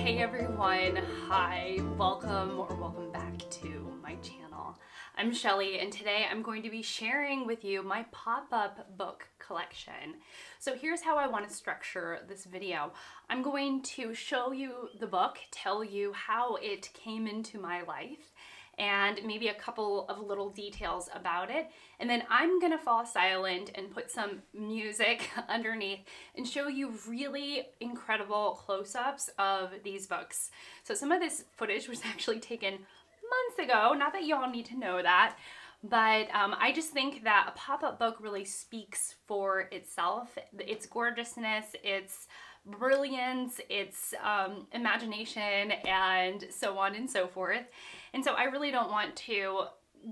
Hey everyone, hi, welcome back to my channel. I'm Shelly and today I'm going to be sharing with you my pop-up book collection. So here's how I want to structure this video. I'm going to show you the book, tell you how it came into my life, and maybe a couple of little details about it. And then I'm gonna fall silent and put some music underneath and show you really incredible close-ups of these books. So some of this footage was actually taken months ago, not that y'all need to know that, but I just think that a pop-up book really speaks for itself. Its gorgeousness, its brilliance, its imagination, and so on and so forth. And so I really don't want to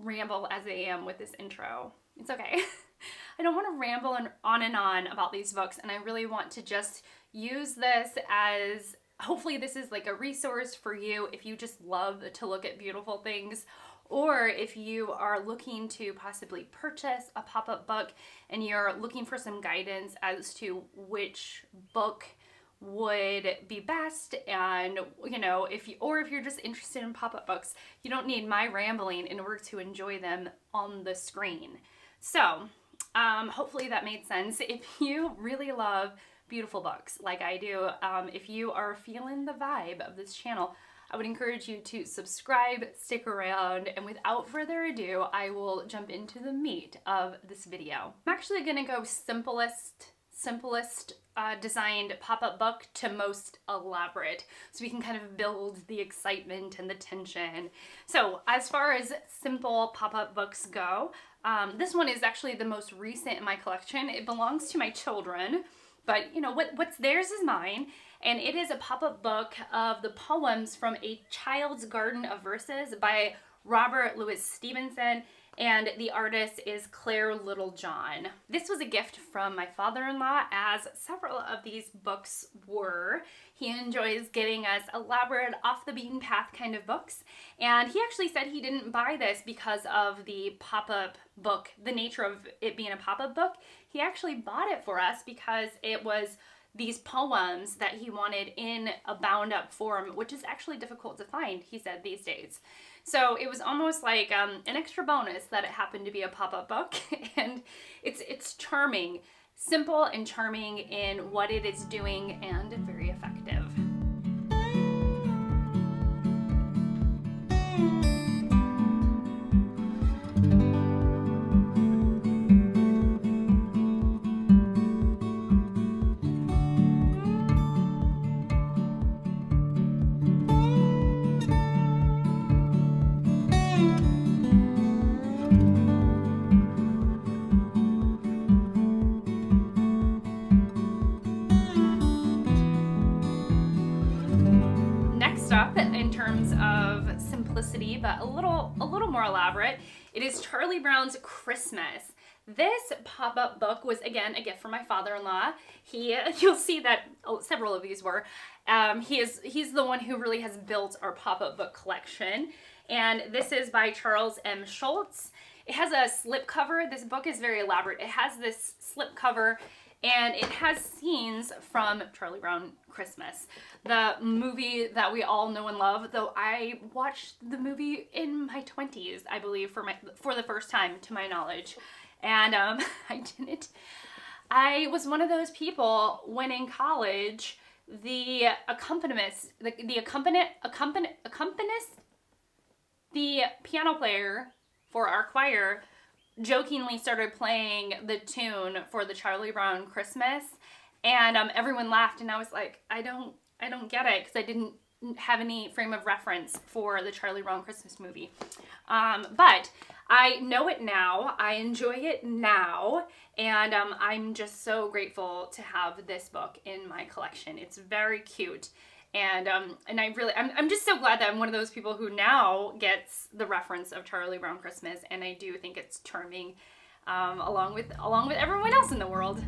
ramble as I am with this intro. It's okay. I don't want to ramble on and on about these books, and I really want to just use this as, hopefully this is like a resource for you if you just love to look at beautiful things, or if you are looking to possibly purchase a pop-up book and you're looking for some guidance as to which book would be best. And if you're just interested in pop-up books, you don't need my rambling in order to enjoy them on the screen. So hopefully that made sense. If you really love beautiful books like I do, if you are feeling the vibe of this channel, I would encourage you to subscribe, stick around, and without further ado, I will jump into the meat of this video. I'm actually gonna go simplest designed pop-up book to most elaborate, so we can kind of build the excitement and the tension. So as far as simple pop-up books go, this one is actually the most recent in my collection. It belongs to my children, but what's theirs is mine, and it is a pop-up book of the poems from A Child's Garden of Verses by Robert Louis Stevenson, and the artist is Claire Littlejohn. This was a gift from my father-in-law, as several of these books were. He enjoys getting us elaborate, off-the-beaten-path kind of books, and he actually said he didn't buy this because of the pop-up book, the nature of it being a pop-up book. He actually bought it for us because it was these poems that he wanted in a bound-up form, which is actually difficult to find, he said, these days. So it was almost like an extra bonus that it happened to be a pop-up book, and it's charming, simple and charming in what it is doing, and very effective. Up in terms of simplicity, but a little more elaborate, it is Charlie Brown's Christmas. This pop-up book was, again, a gift from my father-in-law. You'll see that several of these were. He's the one who really has built our pop-up book collection, and this is by Charles M. Schulz. It has a slipcover. This book is very elaborate. It has this slipcover, and it has scenes from Charlie Brown Christmas, the movie that we all know and love, though I watched the movie in my 20s, I believe, for the first time, to my knowledge. And I was one of those people when in college, the piano player for our choir jokingly started playing the tune for the Charlie Brown Christmas, and everyone laughed, and I was like, I don't get it, because I didn't have any frame of reference for the Charlie Brown Christmas movie. But I know it now, I enjoy it now, and I'm just so grateful to have this book in my collection. It's very cute. And I'm just so glad that I'm one of those people who now gets the reference of Charlie Brown Christmas, and I do think it's charming, along with everyone else in the world.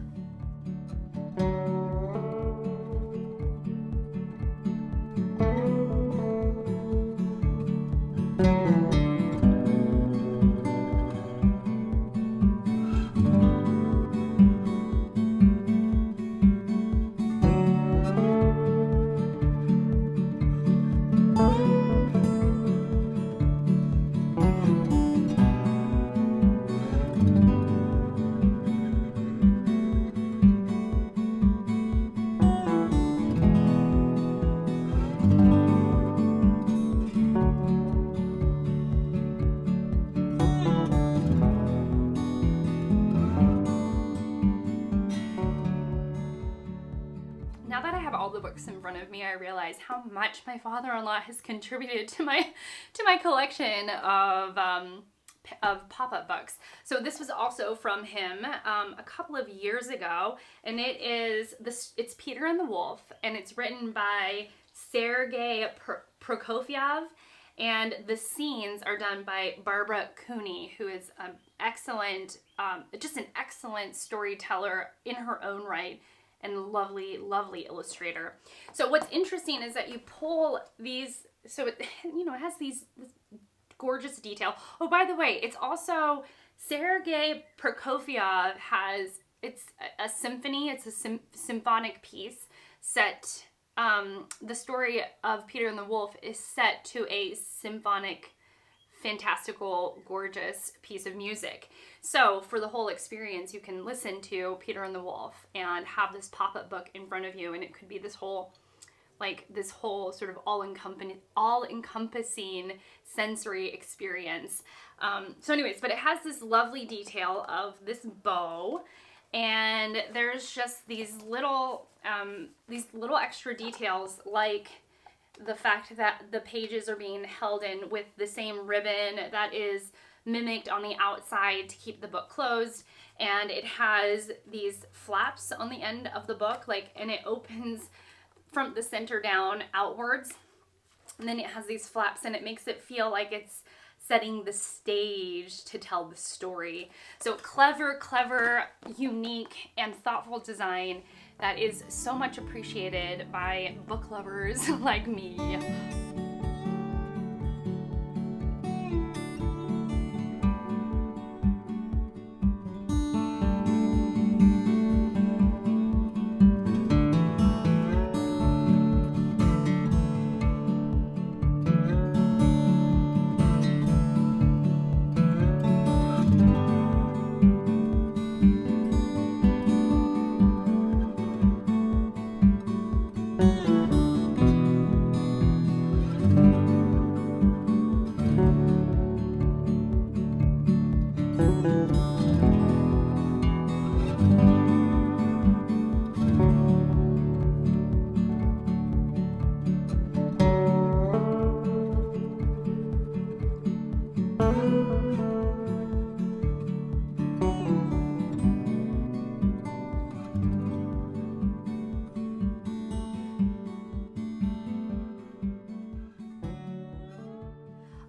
now that I have all the books in front of me, I realize how much my father-in-law has contributed to my collection of pop-up books. So this was also from him a couple of years ago, and it's Peter and the Wolf, and it's written by Sergei Prokofiev, and the scenes are done by Barbara Cooney, who is just an excellent storyteller in her own right, and lovely, lovely illustrator. So what's interesting is that you pull these, so it has this gorgeous detail. Oh, by the way, it's also Sergei Prokofiev it's a symphony. It's a symphonic piece set. The story of Peter and the Wolf is set to a symphonic, fantastical, gorgeous piece of music. So for the whole experience, you can listen to Peter and the Wolf and have this pop-up book in front of you, and it could be this whole sort of all-encompassing sensory experience. So anyways, but it has this lovely detail of this bow, and there's just these little extra details, like the fact that the pages are being held in with the same ribbon that is mimicked on the outside to keep the book closed, and it has these flaps on the end of the book, and it opens from the center down outwards, and then it has these flaps, and it makes it feel like it's setting the stage to tell the story. So clever, unique, and thoughtful design that is so much appreciated by book lovers like me.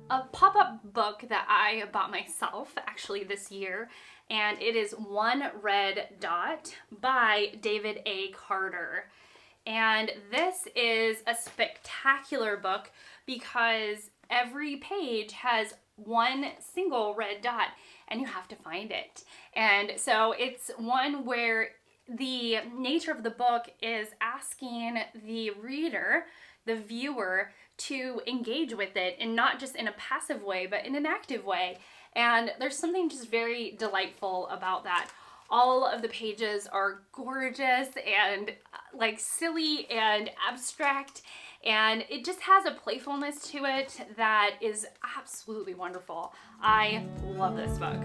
A pop-up book that I bought myself actually this year, and it is One Red Dot by David A. Carter. And this is a spectacular book because every page has one single red dot and you have to find it. And so it's one where the nature of the book is asking the reader, the viewer, to engage with it, and not just in a passive way, but in an active way. And there's something just very delightful about that. All of the pages are gorgeous and silly and abstract, and it just has a playfulness to it that is absolutely wonderful. I love this book.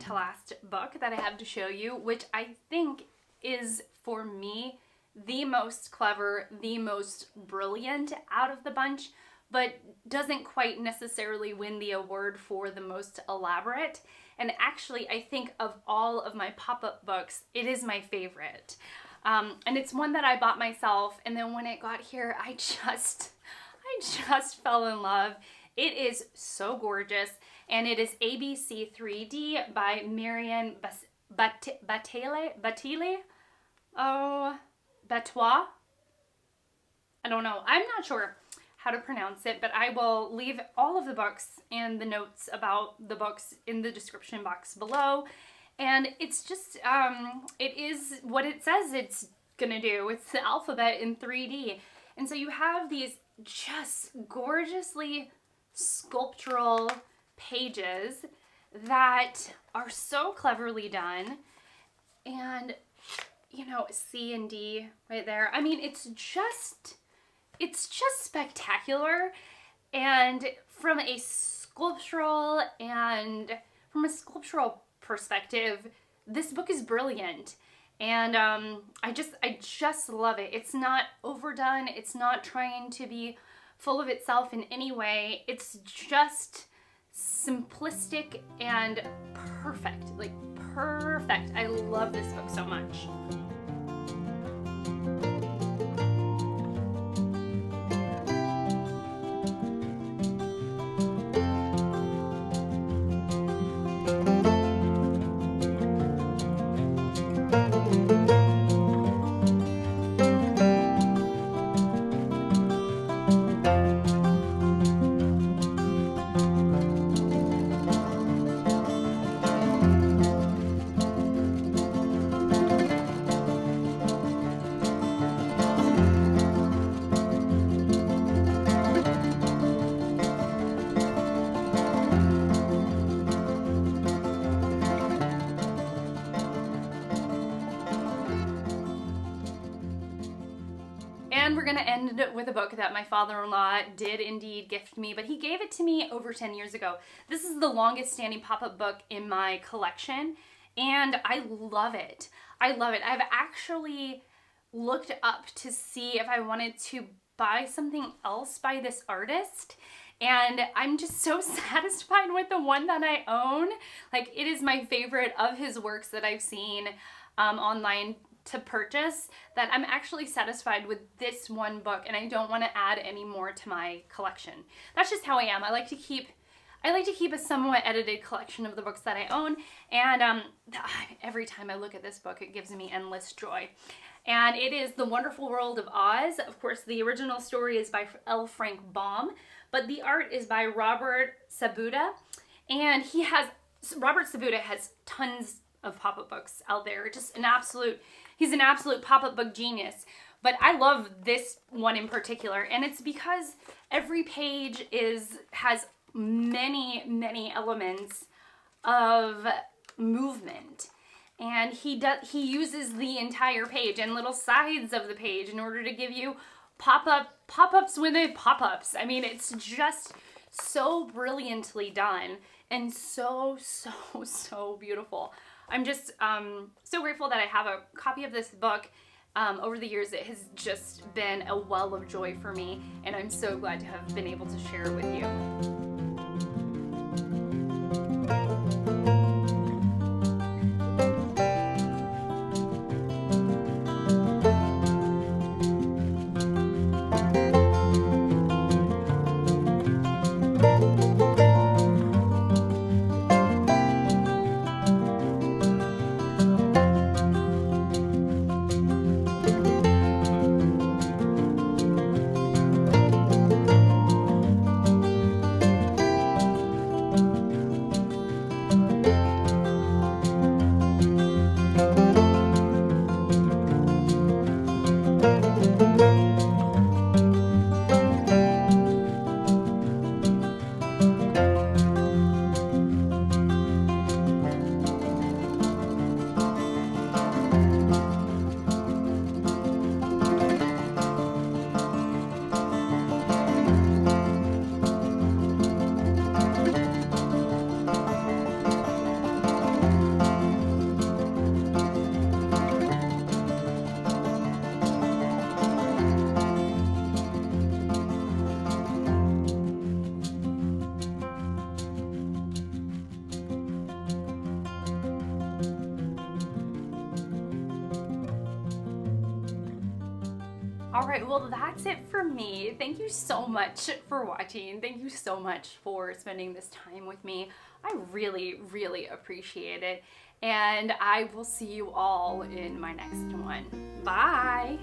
To last book that I have to show you, which I think is, for me, the most clever, the most brilliant out of the bunch, but doesn't quite necessarily win the award for the most elaborate. And actually, I think of all of my pop-up books, it is my favorite. And it's one that I bought myself, and then when it got here, I just just fell in love. It is so gorgeous, and it is ABC 3D by Marion Bataille. Oh, Bataille? I don't know. I'm not sure how to pronounce it, but I will leave all of the books and the notes about the books in the description box below. And it's just, it is what it says it's gonna do. It's the alphabet in 3D. And so you have these just gorgeously sculptural pages that are so cleverly done. And, you know, C and D right there. I mean, it's just spectacular. And from a sculptural perspective, this book is brilliant. And I just love it. It's not overdone. It's not trying to be full of itself in any way. It's just simplistic and perfect. Like, perfect. I love this book so much. And we're going to end with a book that my father-in-law did indeed gift me, but he gave it to me over 10 years ago. This is the longest standing pop-up book in my collection, and I love it. I love it. I've actually looked up to see if I wanted to buy something else by this artist, and I'm just so satisfied with the one that I own. Like, it is my favorite of his works that I've seen online to purchase, that I'm actually satisfied with this one book, and I don't want to add any more to my collection. That's just how I am. I like to keep a somewhat edited collection of the books that I own, and every time I look at this book, it gives me endless joy. And it is The Wonderful World of Oz. Of course, the original story is by L. Frank Baum, but the art is by Robert Sabuda, and Robert Sabuda has tons of pop-up books out there. Just he's an absolute pop-up book genius. But I love this one in particular, and it's because every page has many elements of movement. And he uses the entire page and little sides of the page in order to give you pop-ups within pop-ups. I mean, it's just so brilliantly done and so beautiful. I'm just so grateful that I have a copy of this book. Over the years, it has just been a well of joy for me, and I'm so glad to have been able to share it with you. All right, well, that's it for me. Thank you so much for watching. Thank you so much for spending this time with me. I really, really appreciate it. And I will see you all in my next one. Bye.